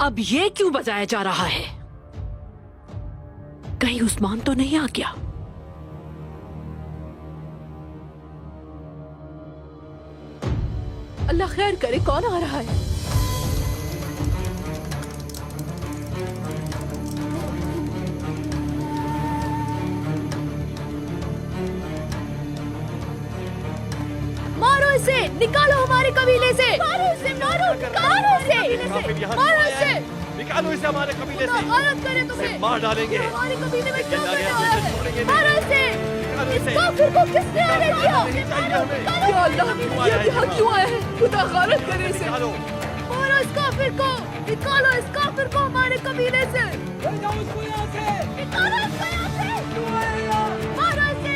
अब ये क्यों बजाया जा रहा है? कहीं उस्मान तो नहीं आ गया? अल्लाह खैर करे, कौन आ रहा है? मारो इसे, निकालो हमारे कबीले से। मारो इसे, मारो इसे, मारो इसे, निकालो इसे हमारे कबीले से। गलत करे तुम्हें, मार डालेंगे। हमारे कबीले में क्यों चिल्ला पैदा रहे हुआ हैं, है? छोड़ेंगे नहीं। मारो इसे, निकालो इसे। इस काफिर को किसने आने दिया? नहीं चाहिए हमें। या अल्लाह, ये यहाँ क्यों आया है? खुदा गारत करे इसे। निकालो। मारो इस काफिर को, निकालो इस काफिर को हमारे कबीले से। निकालो इसको यहाँ से। मारो इसे।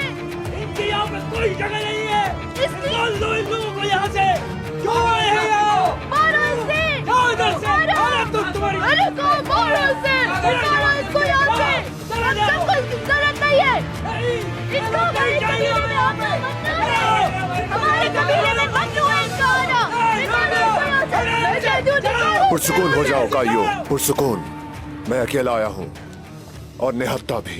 इनकी यहाँ पे कोई जगह नहीं है। इसकी निकाल दो इन लोगों को यहाँ से। क्यों आए हैं यहाँ? मारो इसे। जाओ इधर से। अरे तुम तुम्हारी अरे कौन? मारो इसे, निकालो इसको यहाँ से। हम सबको इसकी जरूरत नहीं है। इसको हमारे कबीले में आना मत करो। हमारे कबीले में मत हुआ इसका आना। निकालो इसको यहाँ से। निकालो। पुरसुकून हो जाओ काइयो, पुरसुकून। मैं अकेला आया हूँ और निहत्ता भी।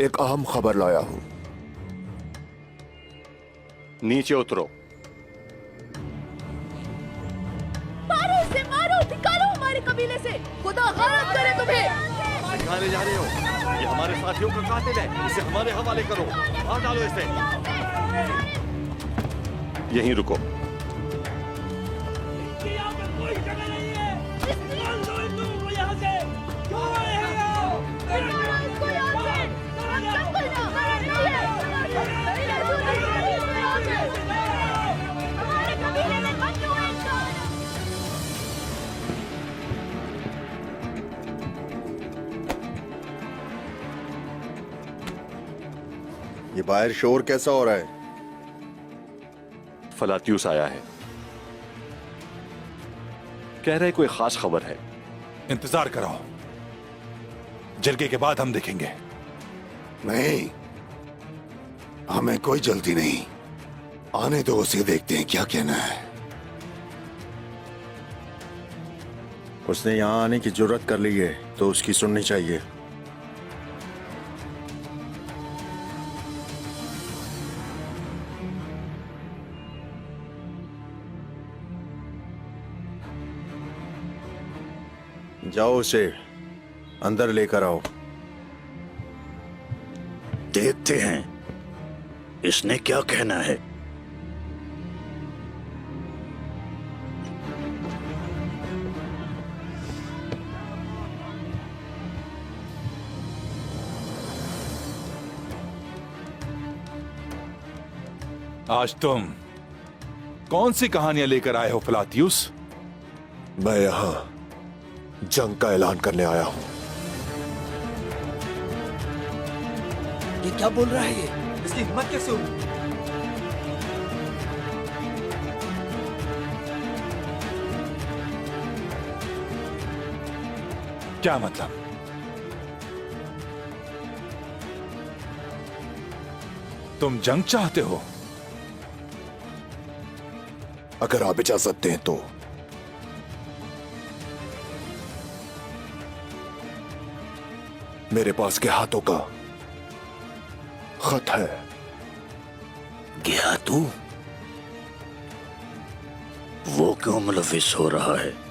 एक अहम खबर लाया हूँ। नीचे उतरो। मारो इसे, मारो, निकालो हमारे कबीले से। खुदा गारत करे तुम्हें। सिखाने जा रहे हो? ये हमारे साथियों का कातिल है। इसे हमारे हवाले करो। मार डालो इसे। यहीं रुको। इनकी यहाँ पे कोई जगह नहीं है। निकाल दो इन लोगों को यहाँ से। क्यों आए हैं यहाँ? निकालो इसको यहाँ से। हम सबको इसकी जरूरत नहीं है। हमारे कबीले में मत हुआ इसका आना। ये बाहर शोर कैसा हो रहा है? फलात्यूस आया है। कह रहे कोई खास खबर है। इंतजार करो, जलके के बाद हम देखेंगे। नहीं, हमें कोई जल्दी नहीं। आने दो, उसे देखते हैं क्या कहना है। उसने यहाँ आने की जुर्रत कर ली है तो उसकी सुननी चाहिए। जाओ, उसे अंदर लेकर आओ। देखते हैं इसने क्या कहना है। आज तुम कौन सी कहानियां लेकर आए हो फलातियुस? मैं यहाँ जंग का ऐलान करने आया हूँ। ये क्या बोल रहा है ये? इसकी हिम्मत कैसे हुई? क्या मतलब? तुम जंग चाहते हो? अगर आप इजाजत दें तो। मेरे पास के हाथों का खत है। गया तू? वो क्यों मुलविस हो रहा है?